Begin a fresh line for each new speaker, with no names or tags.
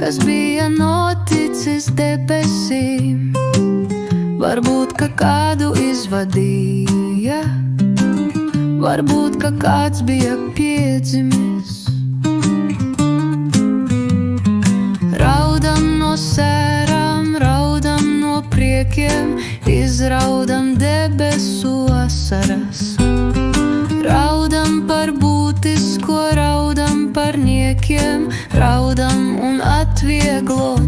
kas bija noticis debesīm. Varbūt, ka kādu izvadīja, varbūt, ka kāds bija piedzimis. Raudam no sērām, raudam no priekiem, izraudam debesu asaras. Raudam par būtisko, raudam par niekiem, raudam un atvieglo